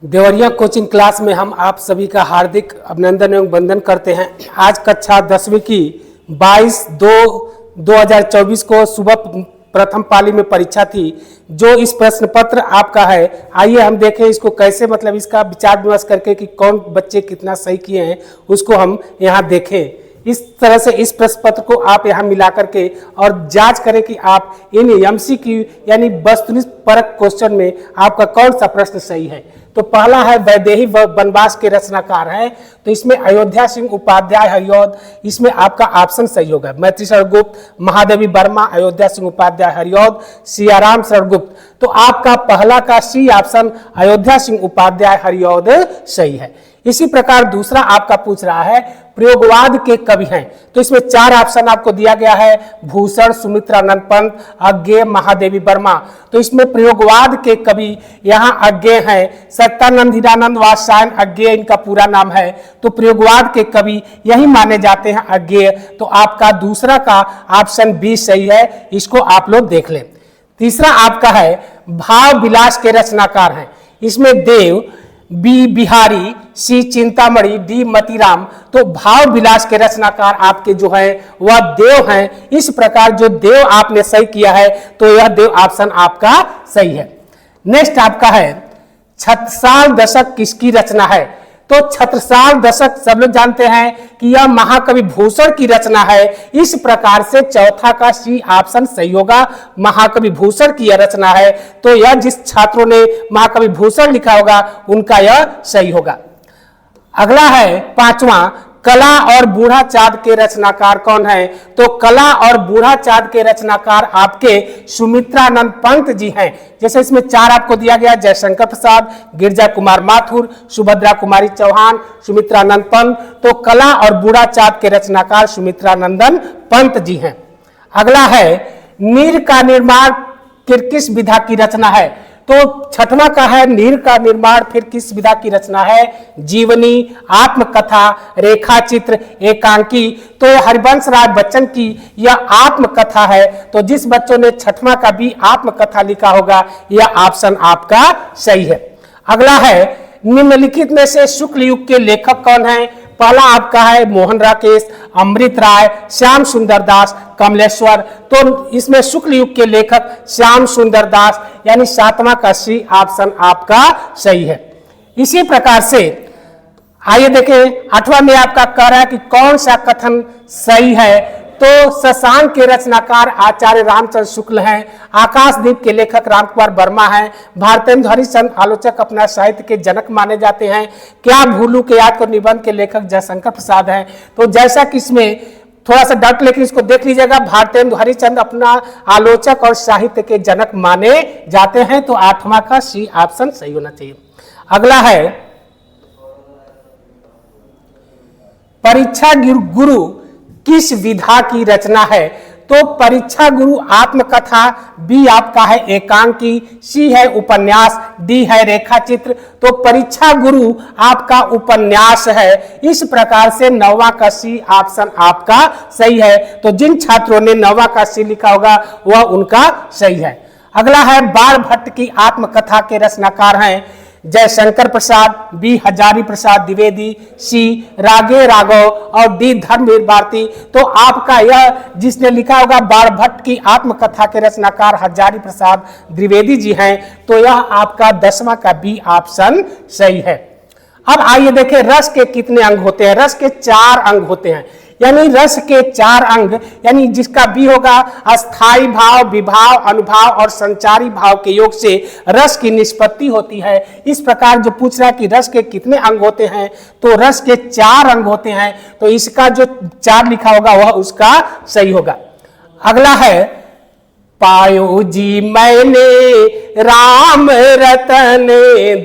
Deoria coaching class में हम आप सभी का हार्दिक अभिनंदन एवं वंदन करते हैं। आज कक्षा 10वीं की 22/2/2024 को सुबह प्रथम पाली में परीक्षा थी। जो इस प्रश्न पत्र आपका है, आइए हम देखें इसको कैसे, मतलब इसका विचार विमर्श करके कि कौन बच्चे कितना सही किए हैं उसको हम यहाँ देखें। इस तरह से इस प्रश्न पत्र को आप यहाँ मिला करके और जांच करें कि आप इन एमसीक्यू यानी वस्तुनिष्ठ परक क्वेश्चन में आपका कौन सा प्रश्न सही है। तो पहला है वैदेही वनवास के रचनाकार है, तो इसमें अयोध्या सिंह उपाध्याय हरिऔध, इसमें आपका ऑप्शन सही होगा। मैत्री शरण गुप्त, महादेवी वर्मा, अयोध्या सिंह उपाध्याय हरिऔध, सियाराम शरण गुप्त। तो आपका पहला का सी ऑप्शन अयोध्या सिंह उपाध्याय हरिऔध सही है। इसी प्रकार दूसरा आपका पूछ रहा है प्रयोगवाद के कवि हैं, तो इसमें 4 ऑप्शन आपको दिया गया है, भूषण, सुमित्रानंद पंत, अज्ञेय, महादेवी वर्मा। तो इसमें प्रयोगवाद के कवि यहाँ अज्ञेय हैं, सत्यानंद हीरानंद वात्स्यायन अज्ञेय इनका पूरा नाम है। तो प्रयोगवाद के कवि यही माने जाते हैं अज्ञेय। तो आपका दूसरा का ऑप्शन बी सही है, इसको आप लोग देख लें। तीसरा आपका है भाव विलास के रचनाकार हैं, इसमें देव, बी बिहारी, सी चिंतामणि, डी मतीराम। तो भाव विलास के रचनाकार आपके जो है वह देव हैं। इस प्रकार जो देव आपने सही किया है तो यह देव ऑप्शन आपका सही है। नेक्स्ट आपका है छत्रसाल दशक किसकी रचना है। तो छत्रसाल दशक सब लोग जानते हैं कि यह महाकवि भूषण की रचना है। इस प्रकार से चौथा का सी ऑप्शन सही होगा, महाकवि भूषण की यह रचना है। तो यह जिस छात्रों ने महाकवि भूषण लिखा होगा उनका यह सही होगा। अगला है पांचवा, कला और बूढ़ा चाँद के रचनाकार कौन है। तो कला और बूढ़ा चाँद के रचनाकार आपके सुमित्रानंद पंत जी हैं। जैसे इसमें 4 आपको दिया गया, जयशंकर प्रसाद, गिरजा कुमार माथुर, सुभद्रा कुमारी चौहान, सुमित्रानंद पंत। तो कला और बूढ़ा चाँद के रचनाकार सुमित्रानंदन पंत जी हैं। अगला है नीर का निर्माण फिर किस विधा की रचना है। तो छठवां का है नीर का निर्माण फिर किस विधा की रचना है। जीवनी, आत्मकथा, रेखा चित्र, एकांकी। तो हरिवंश राय बच्चन की यह आत्मकथा है। तो जिस बच्चों ने छठवां का भी आत्मकथा लिखा होगा यह ऑप्शन आपका सही है। अगला है निम्नलिखित में से शुक्ल युग के लेखक कौन है। पहला आपका है मोहन राकेश, अमृत राय, श्याम सुंदर दास, कमलेश्वर। तो इसमें शुक्ल युग के लेखक श्याम सुंदर दास यानी 7वां का सी ऑप्शन आपका सही है। इसी प्रकार से आइए देखें 8वां में आपका कह रहा है कि कौन सा कथन सही है। तो शशांक के रचनाकार आचार्य रामचंद्र शुक्ल हैं, आकाशदीप के लेखक रामकुमार वर्मा हैं, भारतेंदु हरिश्चंद्र आलोचक अपना साहित्य के जनक माने जाते हैं, क्या भूलू के याद कर निबंध के लेखक जयशंकर प्रसाद हैं। तो जैसा कि इसमें थोड़ा सा डट लेकिन इसको देख लीजिएगा, भारतेंदु हरिश्चंद्र अपना आलोचक और साहित्य के जनक माने जाते हैं। तो 8वां का सी ऑप्शन सही होना चाहिए। अगला है परीक्षा गुरु किस विधा की रचना है। तो परीक्षा गुरु आत्मकथा, बी आपका है एकांकी, सी है उपन्यास, डी है रेखा चित्र। तो परीक्षा गुरु आपका उपन्यास है। इस प्रकार से 9वां का सी ऑप्शन आपका सही है। तो जिन छात्रों ने 9वां का सी लिखा होगा वह उनका सही है। अगला है बाण भट्ट की आत्मकथा के रचनाकार हैं जयशंकर प्रसाद, बी हजारी प्रसाद द्विवेदी, सी रागे राघव और डी धर्मवीर भारती। तो आपका यह जिसने लिखा होगा बाण भट्ट की आत्मकथा के रचनाकार हजारी प्रसाद द्विवेदी जी हैं। तो यह आपका 10वां का बी ऑप्शन सही है। अब आइए देखें रस के कितने अंग होते हैं। रस के 4 अंग होते हैं, यानी रस के 4 अंग, यानी जिसका भी होगा अस्थाई भाव, विभाव, अनुभाव और संचारी भाव के योग से रस की निष्पत्ति होती है। इस प्रकार जो पूछ रहा है कि रस के कितने अंग होते हैं, तो रस के 4 अंग होते हैं। तो इसका जो 4 लिखा होगा वह उसका सही होगा। अगला है पायो जी मैंने राम रतन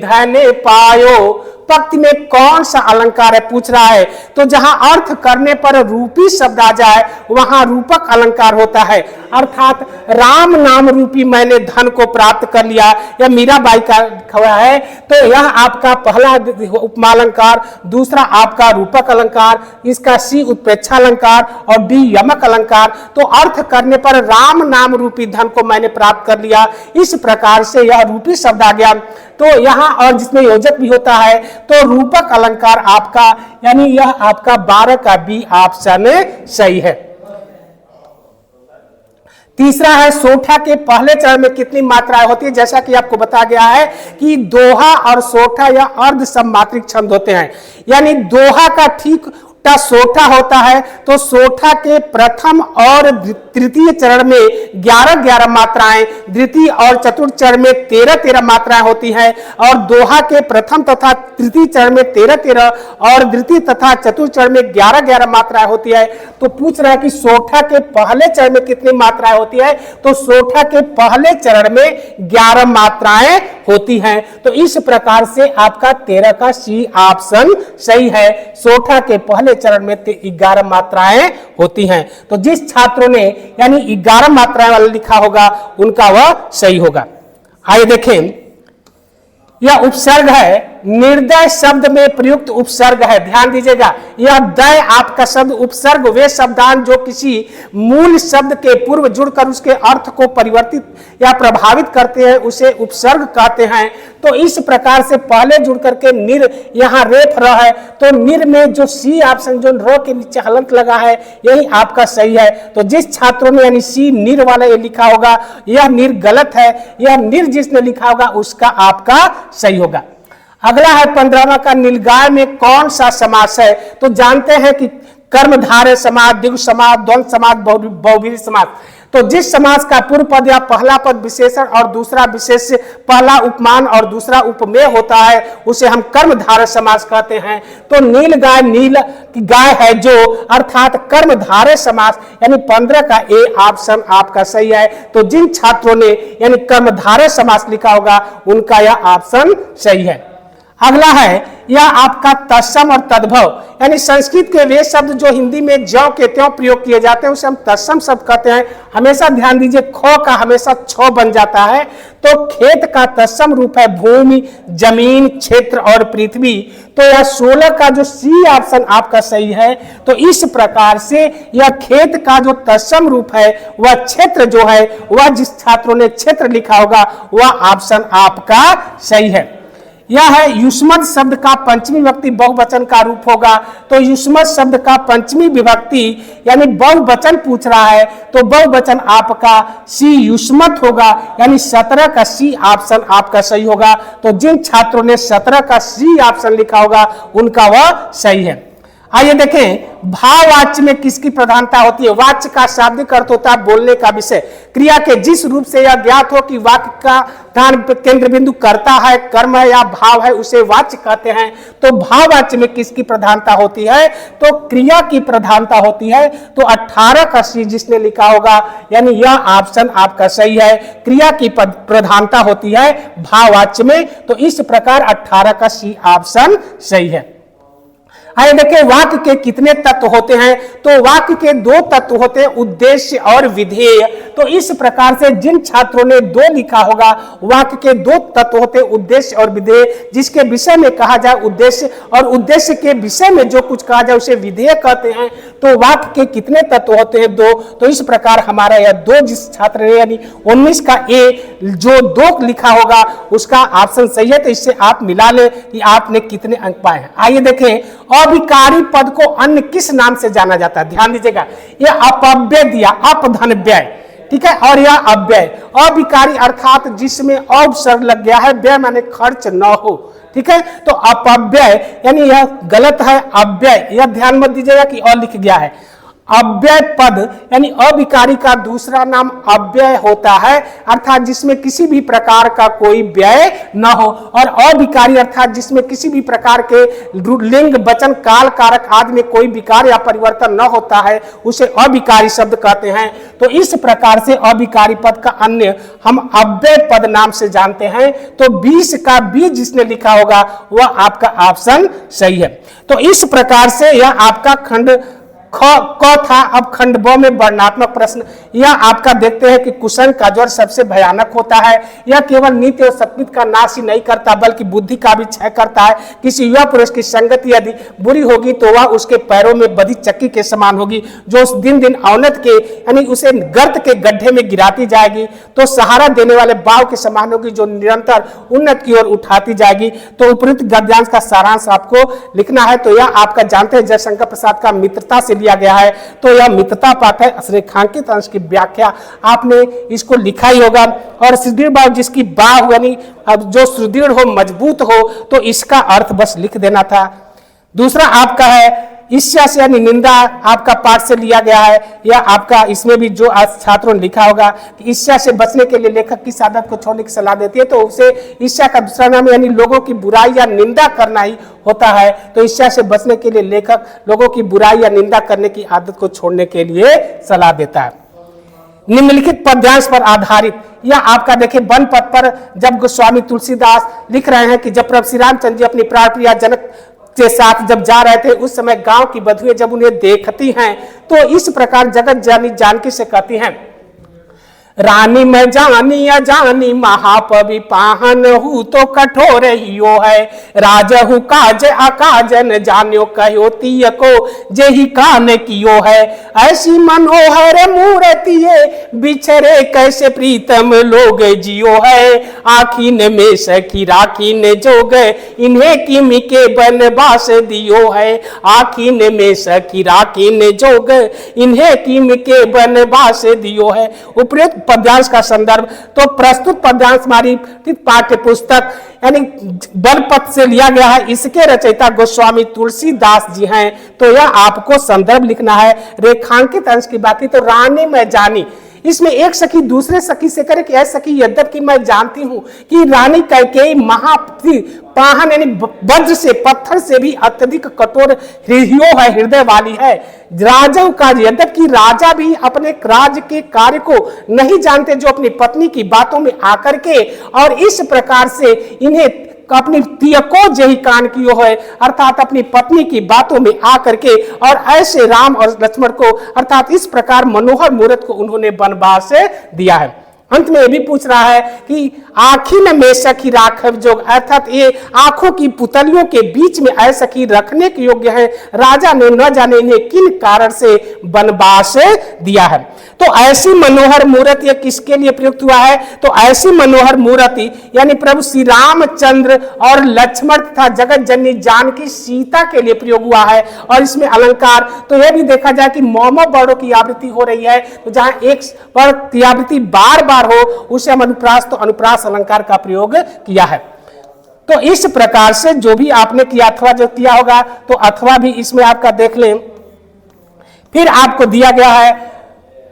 धन पायो, उत्पत्ति में कौन सा अलंकार है पूछ रहा है। तो जहां अर्थ करने पर रूपी शब्द आ जाए वहां रूपक अलंकार होता है। अर्थात राम नाम रूपी मैंने धन को प्राप्त कर लिया, यह मीराबाई का खबा है। तो यह आपका पहला उपमालंकार, दूसरा आपका रूपक अलंकार, इसका सी उत्प्रेक्षा अलंकार और डी यमक अलंकार। तो अर्थ करने पर राम नाम रूपी धन को मैंने प्राप्त कर लिया, इस प्रकार से यह रूपी शब्द आ गया। तो यहां और जिसमें योजक भी होता है तो रूपक अलंकार आपका, यानी यह आपका 12 का बी ऑप्शन सही है। तीसरा है सोठा के पहले चरण में कितनी मात्राएं होती है। जैसा कि आपको बताया गया है कि दोहा और सोठा या अर्ध सममात्रिक छंद होते हैं, यानी दोहा का ठीक सोठा होता है। तो सोठा के प्रथम और तृतीय चरण में 11-11 मात्राएं, द्वितीय और चतुर्थ चरण में 13-13 मात्राएं होती हैं, और दोहा के प्रथम तथा तृतीय चरण में 13-13 और द्वितीय तथा चतुर्थ चरण में 11-11 मात्राएं होती है। तो पूछ रहा है कि सोठा के पहले चरण में कितनी मात्राएं होती है। तो सोठा के पहले चरण में 11 मात्राएं होती हैं। तो इस प्रकार से आपका 13 का सी ऑप्शन सही है। सोठा के पहले चरण में 11 मात्राएं होती हैं। तो जिस छात्रों ने यानी 11 मात्राएं वाला लिखा होगा उनका वह सही होगा। आइए देखें, यह उपसर्ग है, निर्दय शब्द में प्रयुक्त उपसर्ग है। ध्यान दीजिएगा, यह दय आपका शब्द उपसर्ग वे शब्दांश जो किसी मूल शब्द के पूर्व जुड़कर उसके अर्थ को परिवर्तित या प्रभावित करते हैं उसे उपसर्ग कहते हैं। तो इस प्रकार से पहले जुड़ करके निर, यहाँ रेफ र है, तो निर में जो सी ऑप्शन जो र के नीचे हलंत लगा है यही आपका सही है। तो जिस छात्रों ने यानी सी निर वाला ये लिखा होगा यह निर गलत है, यह निर जिसने लिखा होगा उसका आपका सही होगा। अगला है 15वां का, नीलगाय में कौन सा समास है। तो जानते हैं कि कर्मधारय समास, द्विगु समास, द्वंद्व समास, बहुव्रीहि समास। तो जिस समास का पूर्व पद या पहला पद विशेषण और दूसरा विशेष्य, पहला उपमान और दूसरा उपमेय होता है उसे हम कर्मधारय समास कहते हैं। तो नीलगाय नील की गाय है जो, अर्थात कर्मधारय समास, यानी 15 का ए ऑप्शन आपका सही है। तो जिन छात्रों ने यानी कर्मधारय समास लिखा होगा उनका यह ऑप्शन सही है। अगला है यह आपका तत्सम और तद्भव, यानी संस्कृत के वे शब्द जो हिंदी में ज्यों के त्यों प्रयोग किए जाते हैं उसे हम तत्सम शब्द कहते हैं। हमेशा ध्यान दीजिए, ख का हमेशा छ बन जाता है। तो खेत का तत्सम रूप है भूमि, जमीन, क्षेत्र और पृथ्वी। तो यह 16 का जो सी ऑप्शन आपका सही है। तो इस प्रकार से यह खेत का जो तत्सम रूप है वह क्षेत्र जो है, वह जिस छात्रों ने क्षेत्र लिखा होगा वह ऑप्शन आपका सही है। यह है युष्मद शब्द का पंचमी विभक्ति बहुवचन का रूप होगा। तो युष्मद शब्द का पंचमी विभक्ति यानी बहुवचन पूछ रहा है, तो बहुवचन आपका सी युष्मत होगा, यानी 17 का सी ऑप्शन आपका सही होगा। तो जिन छात्रों ने 17 का सी ऑप्शन लिखा होगा उनका वह सही है। आइए देखें, भाववाच्य में किसकी प्रधानता होती है। वाच्य का शाब्दिक अर्थ होता है बोलने का विषय। क्रिया के जिस रूप से यह ज्ञात हो कि वाक्य का ध्यान केंद्र बिंदु करता है, कर्म है या भाव है, उसे वाच्य कहते हैं। तो भाववाच्य में किसकी प्रधानता होती है, तो क्रिया की प्रधानता होती है। तो 18 का सी जिसने लिखा होगा यानी यह ऑप्शन आपका सही है। क्रिया की प्रधानता होती है भाववाच्य में, तो इस प्रकार 18 का सी ऑप्शन सही है। आइए देखिए, वाक्य के कितने तत्व होते हैं। तो वाक्य के 2 तत्व होते हैं, उद्देश्य और विधेय। तो इस प्रकार से जिन छात्रों ने 2 लिखा होगा, वाक्य के 2 तत्व होते हैं, उद्देश्य और विधेय। जिसके विषय में कहा जाए उद्देश्य और उद्देश्य के विषय में जो कुछ कहा जाए उसे विधेय कहते हैं। तो वाक्य के कितने तत्व होते हैं, 2। तो इस प्रकार हमारा यह 2 जिस छात्र ने यानी 19 का ए जो 2 लिखा होगा उसका ऑप्शन सही है। तो इससे आप मिला ले कि आपने कितने अंक पाए हैं। आइए देखें, अभिकारी पद को अन्य किस नाम से जाना जाता है। ध्यान दीजिएगा, यह अपव्यय दिया, अपधन व्यय, ठीक है, और यह अव्यय। अभिकारी अर्थात जिसमें अवसर लग गया है, व्यय माने खर्च न हो, ठीक है। तो अपव्यय यानी यह गलत है, अव्यय, यह ध्यान मत दीजिएगा कि अ लिख गया है। अव्यय पद यानी अविकारी का दूसरा नाम अव्यय होता है, अर्थात जिसमें किसी भी प्रकार का कोई व्यय न हो, और अविकारी अर्थात जिसमें किसी भी प्रकार के लिंग वचन काल कारक आदि में कोई विकार या परिवर्तन न होता है, उसे अविकारी शब्द कहते हैं। तो इस प्रकार से अविकारी पद का अन्य हम अव्यय पद नाम से जानते हैं। तो 20 का 20 जिसने लिखा होगा वह आपका ऑप्शन सही है। तो इस प्रकार से यह आपका खंड क था। अब खंड ब में वर्णनात्मक प्रश्न। यह आपका देखते हैं कि कुशन का ज्वर सबसे भयानक होता है। यह केवल नित्य और सत्मित का नाश ही नहीं करता बल्कि बुद्धि का भी क्षय करता है। किसी युवा पुरुष की संगति यदि बुरी होगी तो वह उसके पैरों में बधी चक्की के समान होगी, जो उस दिन दिन अवनत के यानी उसे गर्त के गड्ढे में गिराती जाएगी, तो सहारा देने वाले बाव के समान होगी जो निरंतर उन्नत की ओर उठाती जाएगी। तो उपयुक्त गद्यांश का सारांश आपको लिखना है। तो यह आपका जानते हैं जयशंकर प्रसाद का मित्रता से लिया गया है। तो यह मित्रता पाठ है। रेखांकित अंश की व्याख्या आपने इसको लिखा ही होगा। और सुदृढ़ बाहु जिसकी बाहु यानी अब जो सुदृढ़ हो मजबूत हो, तो इसका अर्थ बस लिख देना था। दूसरा आपका है ईर्ष्या से यानी निंदा, आपका पाठ से लिया गया है। या आपका इसमें भी जो आज छात्रों ने लिखा होगा कि ईर्ष्या से बचने के लिए लेखक किस आदत को छोड़ने की सलाह देती है, तो उसे ईर्ष्या का दूसरा नाम यानी लोगों की बुराई या निंदा करना ही होता है। तो ईर्ष्या से बचने के लिए लेखक लोगों की बुराई या निंदा करने की आदत को छोड़ने के लिए सलाह देता है। निम्नलिखित पद्यांश पर आधारित यह आपका देखिए वन पथ पर जब गोस्वामी तुलसीदास लिख रहे हैं कि जब प्रभु श्री रामचंद्र जी अपनी प्राण प्रिया जनक के साथ जब जा रहे थे, उस समय गांव की बधुएं जब उन्हें देखती हैं तो इस प्रकार जगत जानी जानकी से कहती हैं, रानी मैं जानी अजानी महापवि पाहन हूँ तो कठोर हियो है, राजहु काज अकाज न जान्यो कहो तीय को जेहि कान कियो है, ऐसी मनोहर मूर्तिये बिछरे कैसे प्रीतम लोग जियो है, आखिन में सखी राखिन जोग इन्हें किम के बनवास दियो है, आखिन में सखी राखिन जोग इन्हें किम के बनवास दियो है। उपयुक्त पद्यांश का संदर्भ। तो प्रस्तुत पद्यांश हमारी पाठ्य पुस्तक यानी बलपथ से लिया गया है। इसके रचयिता गोस्वामी तुलसीदास जी हैं। तो यह आपको संदर्भ लिखना है। रेखांकित अंश की बात की तो रानी मैं जानी, इसमें एक सखी दूसरे सखी से करे कि ऐ सखी यद्यपि मैं जानती हूं कि रानी कैकेयी पाहन यानी वज्र से पत्थर से भी अत्यधिक कठोर हृदय वाली है। राजव का यद्यपि राजा भी अपने राज्य के कार्य को नहीं जानते, जो अपनी पत्नी की बातों में आकर के और इस प्रकार से इन्हें अपनी तियको जही कान कियो है, अर्थात अपनी पत्नी की बातों में आकर के और ऐसे राम और लक्ष्मण को अर्थात इस प्रकार मनोहर मूर्त को उन्होंने वनवास दिया है। अंत में ये भी पूछ रहा है कि आखिन में सखी राखव जोग, अर्थात ये आंखों की पुतलियों के बीच में ऐ सखी रखने के योग्य है, राजा ने न जाने इन्हें किन कारण से वनवास दिया है। तो ऐसी मनोहर मूर्ति ये किसके लिए प्रयुक्त हुआ है? तो ऐसी मनोहर मूर्ति यानी प्रभु श्री रामचंद्र और लक्ष्मण तथा जगत जननी जानकी सीता के लिए प्रयोग हुआ है। और इसमें अलंकार तो यह भी देखा जाए कि मौमो वर्णों की आवृत्ति हो रही है, तो जहां एक वर्ण की आवृत्ति बार बार हो उसे हम अनुप्रास तो अनुप्रास अलंकार का प्रयोग किया है। तो इस प्रकार से जो भी आपने किया अथवा जो किया होगा तो अथवा भी इसमें आपका देख लें। फिर आपको दिया गया है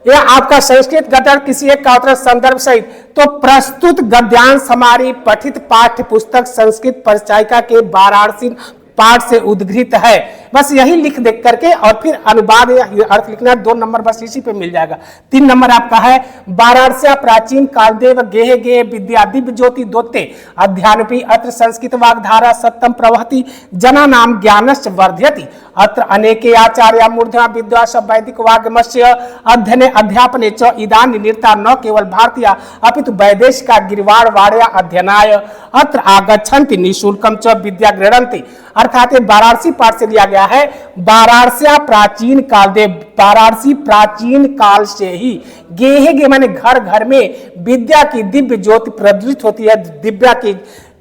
यह आपका संस्कृत गद्य किसी एक का संदर्भ सहित। तो प्रस्तुत गद्यांश हमारी पठित पाठ्य पुस्तक संस्कृत परिचायिका के वाराणसी पाठ से उद्घृत है। बस यही लिख देख करके और फिर अनुवाद अर्थ लिखना, 2 नंबर बस इसी पे मिल जाएगा। 3 नंबर आपका है वाराणसी प्राचीन कालदेव गेह गेह विद्या दिव्य ज्योति दोते अध्यानपी अत्र संस्कृत वाग्धारा सत्यम प्रवहति जना नाम ज्ञानश्च वर्धयति अत्र अनेके आचार्य मूर्धना विद्या सब वैदिक वाग्मस्य अध्ययन अध्यापने च इदानी निरता न केवल भारतीय अपितु वैदेशिका गिरिवाड़ वाड़या अध्ययनाय अत्र आगच्छन्ति निःशुल्कम च विद्या गृह्णन्ति। अर्थात वाराणसी पाठ से लिया गया है। वाराणसी प्राचीन काल दे, वाराणसी प्राचीन काल से ही गेहे गे माने घर घर में विद्या की दिव्य ज्योति प्रज्वलित होती है,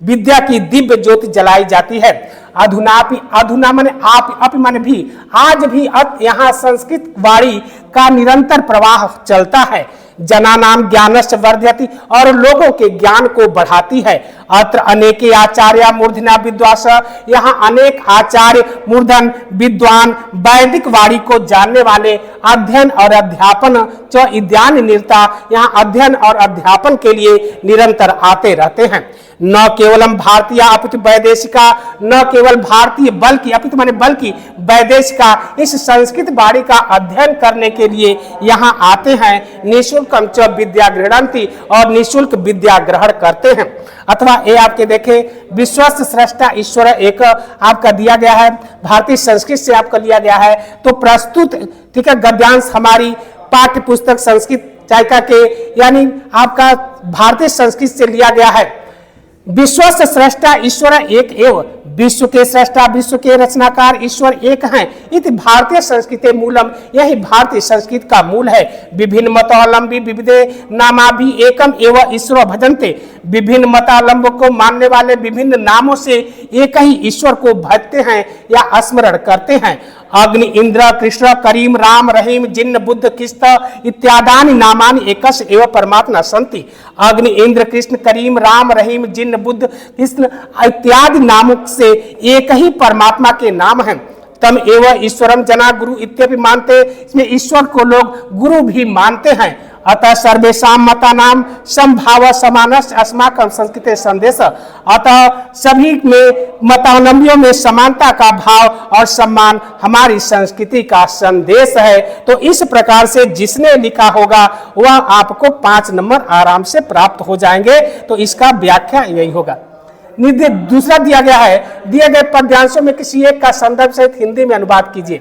विद्या की दिव्य ज्योति जलाई जाती है। अधुनापि अधुना माने आप अपि माने भी आज भी यहाँ संस्कृत वाणी का निरंतर प्रवाह चलता है। जनानाम ज्ञानश्च वर्धयति, और लोगों के ज्ञान को बढ़ाती है। अत्र अनेके आचार्य मूर्धना विद्वास, यहाँ अनेक आचार्य मूर्धन विद्वान वैदिक वाणी को जानने वाले अध्ययन और अध्यापन च इद्यान निरता, यहाँ अध्ययन और अध्यापन के लिए निरंतर आते रहते हैं। न केवलम भारतीय अपितु वैदेशिका, न केवल भारतीय बल्कि अपितु माने बल्कि वैदेशिका, इस संस्कृत वाणी का अध्ययन करने के लिए यहाँ आते हैं। निःशुल्कम च विद्या गृह्णन्ति, और निःशुल्क विद्या ग्रहण करते हैं। अथवा ये आपके देखे विश्वस्त स्रष्टा ईश्वर एक आपका दिया गया है, भारतीय संस्कृत से आपका लिया गया है। तो प्रस्तुत ठीक है गद्यांश हमारी पाठ्य पुस्तक संस्कृत चायका के यानी आपका भारतीय संस्कृत से लिया गया है। विश्वस्त स्रष्टा ईश्वर एक एव, विश्व के सृष्टा विश्व के रचनाकार ईश्वर एक हैं। इति भारतीय संस्कृति मूलम, यही भारतीय संस्कृत का मूल है। विभिन्न मतावलंबी विविधे नामाभि एकम एवं ईश्वर भजन्ते, विभिन्न मतावलंबों को मानने वाले विभिन्न नामों से एक ही ईश्वर को भजते हैं या स्मरण करते हैं। अग्नि इंद्र कृष्ण करीम राम रहीम जिन्न बुद्ध किस्त इत्यादि नामानि एकस एवं परमात्मा संति। अग्नि इंद्र कृष्ण करीम राम रहीम जिन्न बुद्ध कृष्ण इत्यादि नामों से एक ही परमात्मा के नाम हैं। तम एवं ईश्वरम जना गुरु इत्यपि मानते, इसमें ईश्वर को लोग गुरु भी मानते हैं। अतः सर्वेषां मतानां समभाव समानस्य अस्माकं संस्कृते संदेश, अतः सभी में मतावलंबियों में समानता का भाव और सम्मान हमारी संस्कृति का संदेश है। तो इस प्रकार से जिसने लिखा होगा वह आपको 5 नंबर आराम से प्राप्त हो जाएंगे। तो इसका व्याख्या यही होगा। दूसरा दिया गया है, दिए गए पद्यांशों में किसी एक का संदर्भ सहित हिंदी में अनुवाद कीजिए।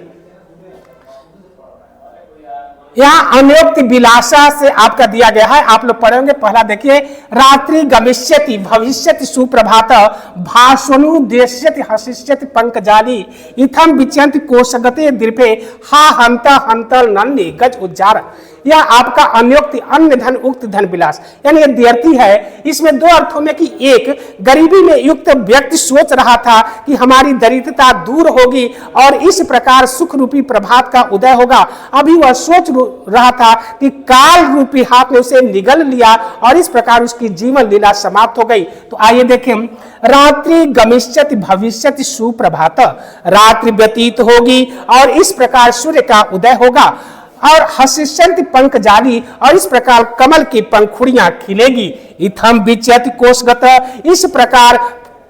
यहाँ अन्योक्ति विलासा से आपका दिया गया है, आप लोग पढ़ेंगे। पहला देखिए, रात्रि गमिष्यति भविष्यति सुप्रभात भाषणु देश्यति हसिष्यति पंकजाली इथम विचयंति कोशगते दीर्घे हा हंता हंतल नन्नी गज उज्जार। यह आपका अन्योक्ति अन्य धन उक्त धन विलास यानी ये द्व्यर्थी है। इसमें दो अर्थों में कि एक गरीबी में युक्त व्यक्ति सोच रहा था कि हमारी दरिद्रता दूर होगी और इस प्रकार सुख रूपी प्रभात का उदय होगा। अभी वह सोच रहा था कि काल रूपी हाथ ने उसे निगल लिया और इस प्रकार उसकी जीवन लीला समाप्त हो गई। तो आइए देखें, रात्रि गमिष्यति भविष्यति सुप्रभात, रात्रि व्यतीत होगी और इस प्रकार सूर्य का उदय होगा। और हसिष्यन्ति पंकजाली, और इस प्रकार कमल की पंखुड़ियां खिलेगी। इथम विचयति कोशगत, इस प्रकार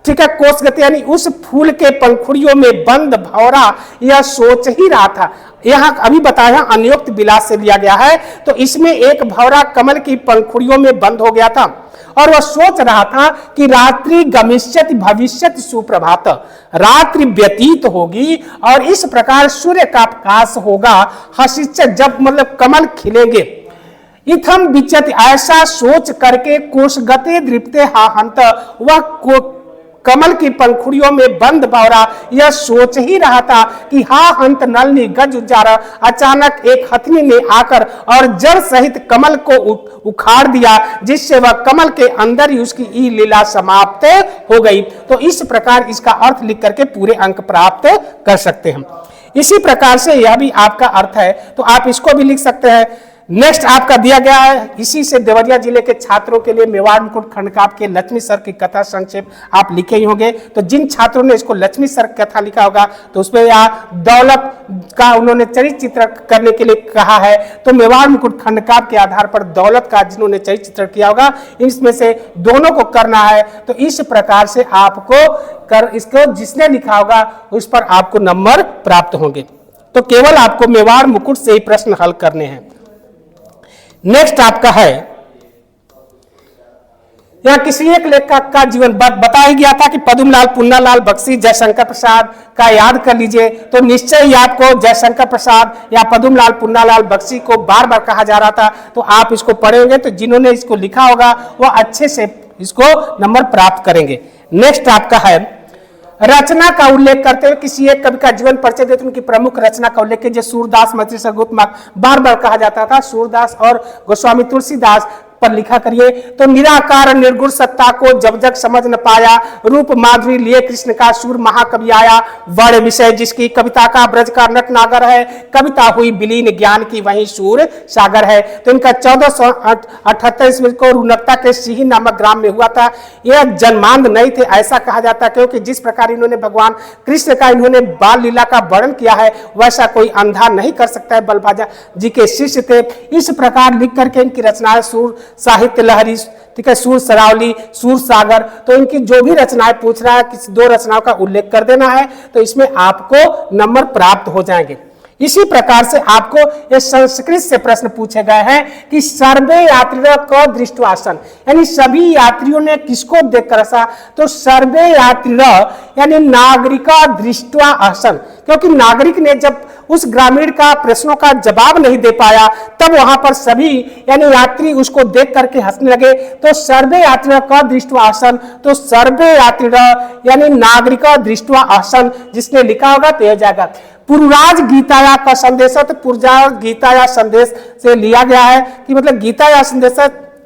ठीक है कोशगत यानी उस फूल के पंखुड़ियों में बंद भौरा यह सोच ही रहा था। यहाँ अभी बताया अन्योक्त विलास से लिया गया है। तो इसमें एक भौरा कमल की पंखुड़ियों में बंद हो गया था और वह सोच रहा था कि रात्रि गमिष्यति भविष्यति सुप्रभात, रात्रि व्यतीत होगी और इस प्रकार सूर्य का प्रकाश होगा। हसिष्य जब मतलब कमल खिलेंगे। इथम विचयति, ऐसा सोच करके कोशगते दृप्ते हा हंत, वह कमल की पंखुड़ियों में बंद भौरा यह सोच ही रहा था कि हा हंत नलनी गज उजारा। अचानक एक हथनी ने आकर और जड़ सहित कमल को उखाड़ दिया, जिससे वह कमल के अंदर ही उसकी ई लीला समाप्त हो गई। तो इस प्रकार इसका अर्थ लिख करके पूरे अंक प्राप्त कर सकते हैं। इसी प्रकार से यह भी आपका अर्थ है, तो आप इसको भी लिख सकते हैं। नेक्स्ट आपका दिया गया है, इसी से देवरिया जिले के छात्रों के लिए मेवाड़ मुकुट खंडकाव्य के लक्ष्मी सर की कथा संक्षेप आप लिखे ही होंगे। तो जिन छात्रों ने इसको लक्ष्मी सर कथा लिखा होगा तो उसमें यहाँ दौलत का उन्होंने चरित्र चित्र करने के लिए कहा है। तो मेवाड़ मुकुट खंडकाव्य के आधार पर दौलत का जिन्होंने चरित्र चित्र किया होगा इसमें से दोनों को करना है। तो इस प्रकार से आपको इसको जिसने लिखा होगा उस पर आपको नंबर प्राप्त होंगे। तो केवल आपको मेवाड़ मुकुट से ही प्रश्न हल करने हैं। नेक्स्ट आपका है, यहाँ किसी एक लेखक का जीवन बताया गया था कि पद्मलाल पुन्नालाल बख्शी जयशंकर प्रसाद का याद कर लीजिए। तो निश्चय ही आपको जयशंकर प्रसाद या पद्मलाल पुन्नालाल बख्शी को बार बार कहा जा रहा था। तो आप इसको पढ़ेंगे तो जिन्होंने इसको लिखा होगा वह अच्छे से इसको नंबर प्राप्त करेंगे। नेक्स्ट आपका है, रचना का उल्लेख करते हुए किसी एक कवि का जीवन परिचय देते उनकी प्रमुख रचना का उल्लेख कीजिए। सूरदास मैत्री सरगुप्त बार बार कहा जाता था। सूरदास और गोस्वामी तुलसीदास पर लिखा करिए। तो निराकार निर्गुण सत्ता को जब जग समझ न पाया, रूप माधुरी लिए कृष्ण का सूर महाकवि आया। वर्ण विषय जिसकी कविता का ब्रज का नटनागर है, कविता हुई विलीन ज्ञान की वही सूर सागर है। तो इनका 1478 में को रुनकता के सिही नामक ग्राम में हुआ था। यह जन्मांध नहीं थे ऐसा कहा जाता, क्योंकि जिस प्रकार इन्होंने भगवान कृष्ण का इन्होंने बाल लीला का वर्णन किया है वैसा कोई अंधा नहीं कर सकता है। बलभाजा जी के शिष्य थे। इस प्रकार लिख करके इनकी रचनाएं सूर साहित्य लहरी, ठीक है, सूर सरावली, सूर सागर, तो इनकी जो भी रचनाएं पूछ रहा है किसी 2 रचनाओं का उल्लेख कर देना है, तो इसमें आपको नंबर प्राप्त हो जाएंगे। इसी प्रकार से आपको ये संस्कृत से प्रश्न पूछे गए हैं कि सर्वे यात्रियों को दृष्टवासन, यानी सभी यात्रियों ने किसको देखकर हंसा, तो सर्वे यात्रियों यानी नागरिका दृष्टवा आसन, क्योंकि नागरिक ने जब उस ग्रामीण का प्रश्नों का जवाब नहीं दे पाया तब वहां पर सभी यानी यात्री उसको देख करके हंसने लगे। तो सर्वे यात्रियों का दृष्टवा आसन, तो सर्वे यात्रियों यानी नागरिका दृष्टवा आसन जिसने लिखा होगा तो यह जाएगा। पुरुराज गीताया का संदेश, तो पुरुराज गीताया संदेश से लिया गया है कि मतलब गीताया संदेश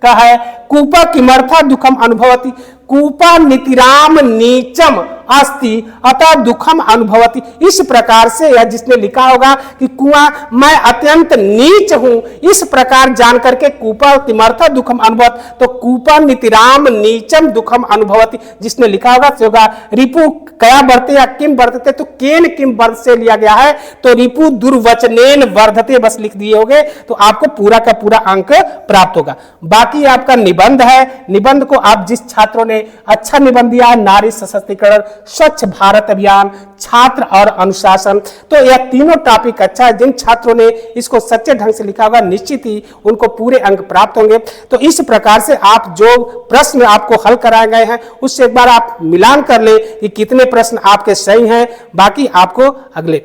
का है कूपा किमर्था दुखम अनुभवती, कूपा नितिराम नीचम अस्ति अतः दुखम अनुभवती। इस प्रकार से यह जिसने लिखा होगा कि कुआं मैं अत्यंत नीच हूं, इस प्रकार जान करके कूपा किमर्था दुखम अनुभवत, तो कूपा नितिराम नीचम दुखम अनुभवती जिसने लिखा होगा तो होगा रिपु कया बढ़ते या किम बढ़ते, तो केन किम वर्ध से लिया गया है, तो रिपु दुर्वचनेन वर्धते बस लिख दिए होगे तो आपको पूरा का पूरा अंक प्राप्त होगा। बाकी आपका निबंध है, निबंध को आप जिस छात्रों ने अच्छा निबंध दिया है, नारी सशक्तिकरण, स्वच्छ भारत अभियान, छात्र और अनुशासन, तो यह तीनों टॉपिक अच्छा है। जिन छात्रों ने इसको सच्चे ढंग से लिखा होगा निश्चित ही उनको पूरे अंक प्राप्त होंगे। तो इस प्रकार से आप जो प्रश्न आपको हल कराए गए हैं उससे एक बार आप मिलान कर ले कि कितने प्रश्न आपके सही हैं। बाकी आपको अगले